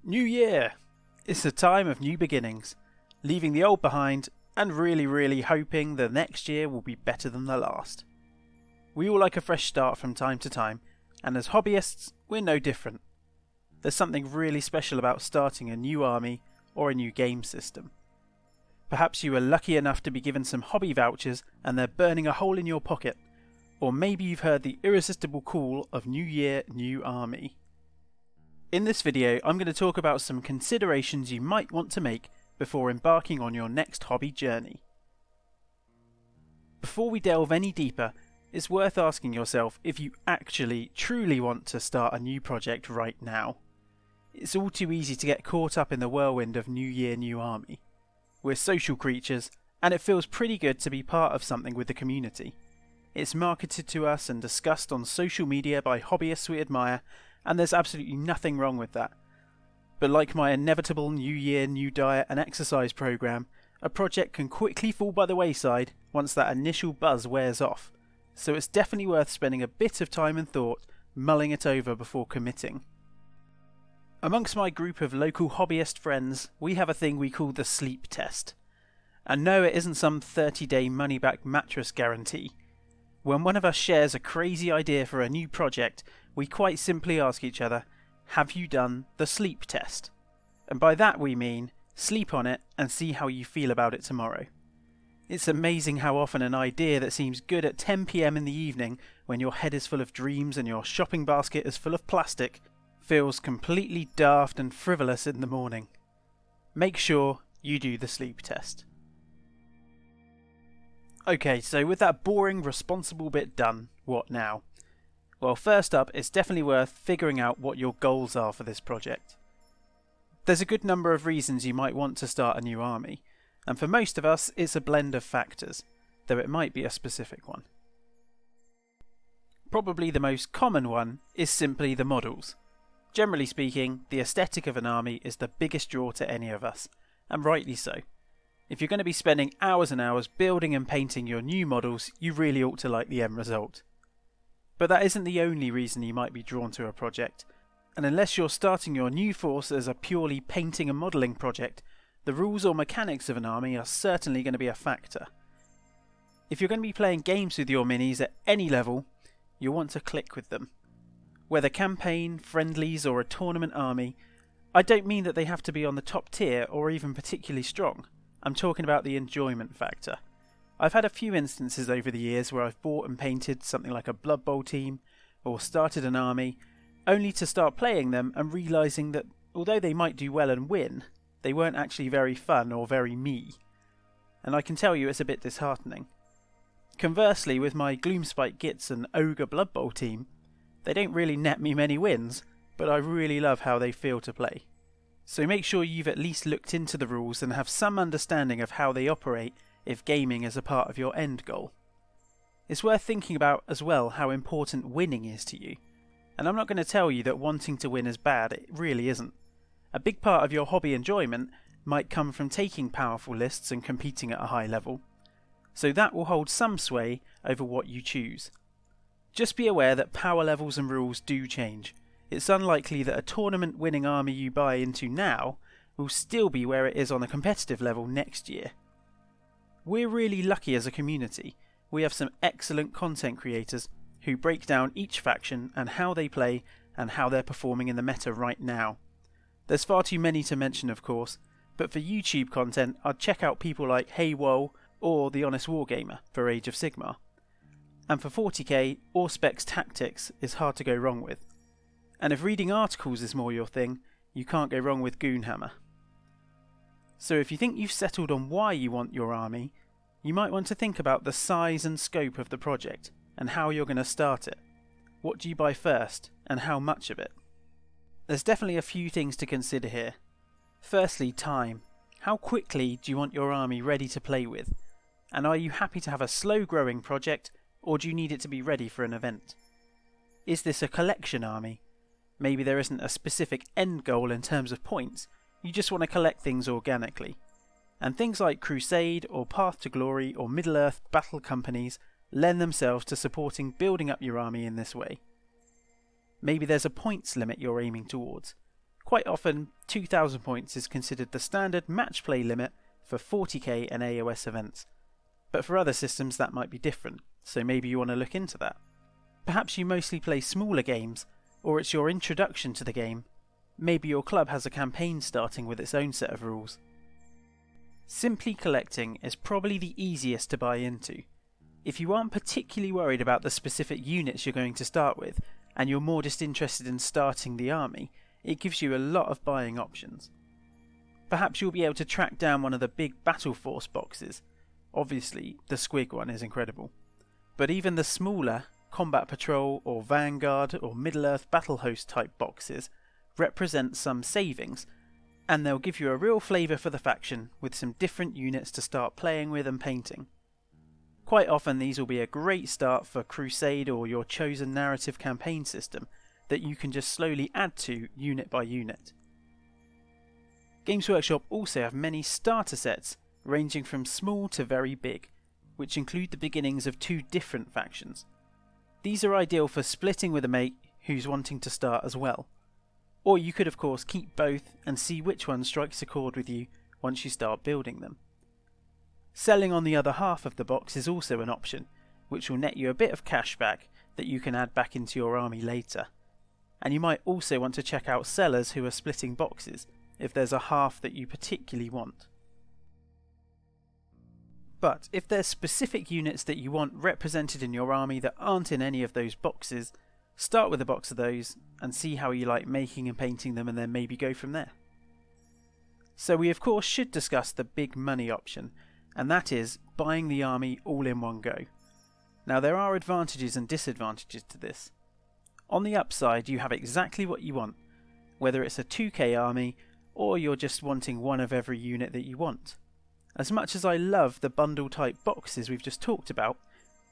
New Year! It's a time of new beginnings, leaving the old behind and really hoping the next year will be better than the last. We all like a fresh start from time to time, and as hobbyists, we're no different. There's something really special about starting a new army or a new game system. Perhaps you were lucky enough to be given some hobby vouchers and they're burning a hole in your pocket, or maybe you've heard the irresistible call of New Year, New Army. In this video, I'm going to talk about some considerations you might want to make before embarking on your next hobby journey. Before we delve any deeper, it's worth asking yourself if you actually, truly want to start a new project right now. It's all too easy to get caught up in the whirlwind of New Year, New Army. We're social creatures, and it feels pretty good to be part of something with the community. It's marketed to us and discussed on social media by hobbyists we admire, and there's absolutely nothing wrong with that. But like my inevitable New Year, New Diet and exercise program, a project can quickly fall by the wayside once that initial buzz wears off, so it's definitely worth spending a bit of time and thought mulling it over before committing. Amongst my group of local hobbyist friends, we have a thing we call the sleep test. And no, it isn't some 30-day money-back mattress guarantee. When one of us shares a crazy idea for a new project, we quite simply ask each other, have you done the sleep test? And by that we mean, sleep on it and see how you feel about it tomorrow. It's amazing how often an idea that seems good at 10 PM in the evening, when your head is full of dreams and your shopping basket is full of plastic, feels completely daft and frivolous in the morning. Make sure you do the sleep test. Okay, so with that boring, responsible bit done, what now? Well, first up, it's definitely worth figuring out what your goals are for this project. There's a good number of reasons you might want to start a new army, and for most of us, it's a blend of factors, though it might be a specific one. Probably the most common one is simply the models. Generally speaking, the aesthetic of an army is the biggest draw to any of us, and rightly so. If you're going to be spending hours and hours building and painting your new models, you really ought to like the end result. But that isn't the only reason you might be drawn to a project, and unless you're starting your new force as a purely painting and modelling project, the rules or mechanics of an army are certainly going to be a factor. If you're going to be playing games with your minis at any level, you'll want to click with them. Whether campaign, friendlies or a tournament army, I don't mean that they have to be on the top tier or even particularly strong. I'm talking about the enjoyment factor. I've had a few instances over the years where I've bought and painted something like a Blood Bowl team, or started an army, only to start playing them and realising that although they might do well and win, they weren't actually very fun or very me. And I can tell you it's a bit disheartening. Conversely, with my Gloomspite Gits and Ogre Blood Bowl team, they don't really net me many wins, but I really love how they feel to play. So make sure you've at least looked into the rules and have some understanding of how they operate if gaming is a part of your end goal. It's worth thinking about as well how important winning is to you. And I'm not going to tell you that wanting to win is bad, it really isn't. A big part of your hobby enjoyment might come from taking powerful lists and competing at a high level. So that will hold some sway over what you choose. Just be aware that power levels and rules do change. It's unlikely that a tournament winning army you buy into now will still be where it is on a competitive level next year. We're really lucky as a community. We have some excellent content creators who break down each faction and how they play and how they're performing in the meta right now. There's far too many to mention, of course, but for YouTube content I'd check out people like Hey Woe or The Honest Wargamer for Age of Sigmar. And for 40k, Auspex Tactics is hard to go wrong with. And if reading articles is more your thing, you can't go wrong with Goonhammer. So if you think you've settled on why you want your army, you might want to think about the size and scope of the project and how you're going to start it. What do you buy first and how much of it? There's definitely a few things to consider here. Firstly, time. How quickly do you want your army ready to play with? And are you happy to have a slow growing project, or do you need it to be ready for an event? Is this a collection army? Maybe there isn't a specific end goal in terms of points, you just want to collect things organically. And things like Crusade or Path to Glory or Middle-earth battle companies lend themselves to supporting building up your army in this way. Maybe there's a points limit you're aiming towards. Quite often, 2,000 points is considered the standard match play limit for 40k and AOS events, but for other systems that might be different, so maybe you want to look into that. Perhaps you mostly play smaller games, or it's your introduction to the game. Maybe your club has a campaign starting with its own set of rules. Simply collecting is probably the easiest to buy into. If you aren't particularly worried about the specific units you're going to start with, and you're more just interested in starting the army, it gives you a lot of buying options. Perhaps you'll be able to track down one of the big Battle Force boxes. Obviously, the Squig one is incredible. But even the smaller Combat Patrol or Vanguard or Middle-earth Battle Host type boxes represent some savings, and they'll give you a real flavour for the faction with some different units to start playing with and painting. Quite often these will be a great start for Crusade or your chosen narrative campaign system that you can just slowly add to unit by unit. Games Workshop also have many starter sets ranging from small to very big, which include the beginnings of 2 different factions. These are ideal for splitting with a mate who's wanting to start as well. Or you could of course keep both and see which one strikes a chord with you once you start building them. Selling on the other half of the box is also an option, which will net you a bit of cash back that you can add back into your army later. And you might also want to check out sellers who are splitting boxes if there's a half that you particularly want. But if there's specific units that you want represented in your army that aren't in any of those boxes, start with a box of those and see how you like making and painting them, and then maybe go from there. So we of course should discuss the big money option, and that is buying the army all in one go. Now there are advantages and disadvantages to this. On the upside, you have exactly what you want, whether it's a 2k army or you're just wanting one of every unit that you want. As much as I love the bundle type boxes we've just talked about,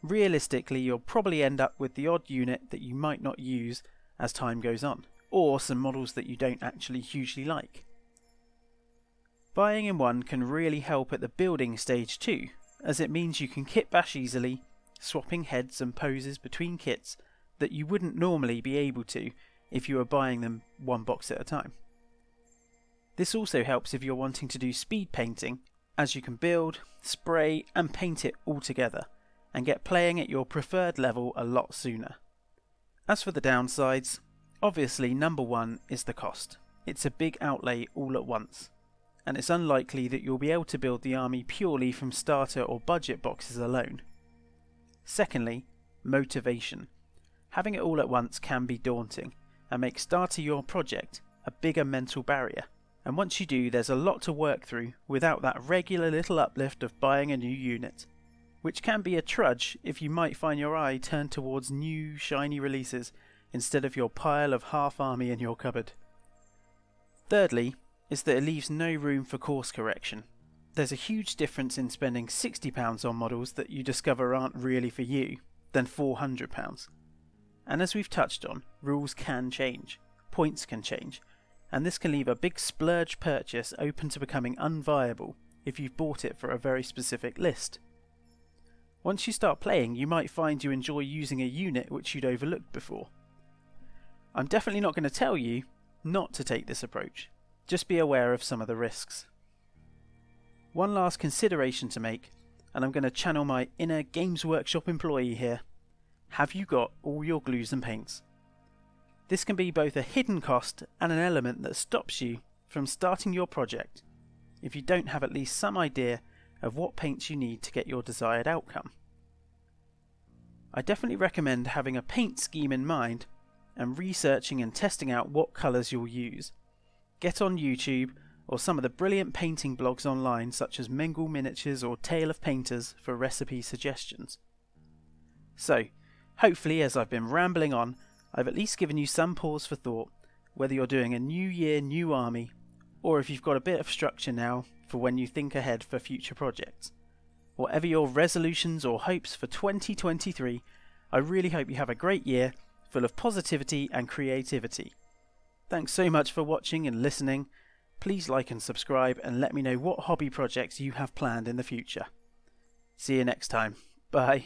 realistically you'll probably end up with the odd unit that you might not use as time goes on, or some models that you don't actually hugely like. Buying in one can really help at the building stage too, as it means you can kit bash easily, swapping heads and poses between kits that you wouldn't normally be able to if you were buying them one box at a time. This also helps if you're wanting to do speed painting, as you can build, spray and paint it all together, and get playing at your preferred level a lot sooner. As for the downsides, obviously number one is the cost. It's a big outlay all at once, and it's unlikely that you'll be able to build the army purely from starter or budget boxes alone. Secondly, motivation. Having it all at once can be daunting, and make starting your project a bigger mental barrier. And once you do, there's a lot to work through without that regular little uplift of buying a new unit, which can be a trudge if you might find your eye turned towards new shiny releases instead of your pile of half army in your cupboard. Thirdly, is that it leaves no room for course correction. There's a huge difference in spending £60 on models that you discover aren't really for you than £400. And as we've touched on, rules can change, points can change, and this can leave a big splurge purchase open to becoming unviable if you've bought it for a very specific list. Once you start playing, you might find you enjoy using a unit which you'd overlooked before. I'm definitely not going to tell you not to take this approach, just be aware of some of the risks. One last consideration to make, and I'm going to channel my inner Games Workshop employee here. Have you got all your glues and paints? This can be both a hidden cost and an element that stops you from starting your project if you don't have at least some idea of what paints you need to get your desired outcome. I definitely recommend having a paint scheme in mind and researching and testing out what colours you'll use. Get on YouTube or some of the brilliant painting blogs online such as Mengel Miniatures or Tale of Painters for recipe suggestions. So, hopefully as I've been rambling on, I've at least given you some pause for thought, whether you're doing a new year, new army, or if you've got a bit of structure now for when you think ahead for future projects. Whatever your resolutions or hopes for 2023, I really hope you have a great year full of positivity and creativity. Thanks so much for watching and listening. Please like and subscribe and let me know what hobby projects you have planned in the future. See you next time. Bye.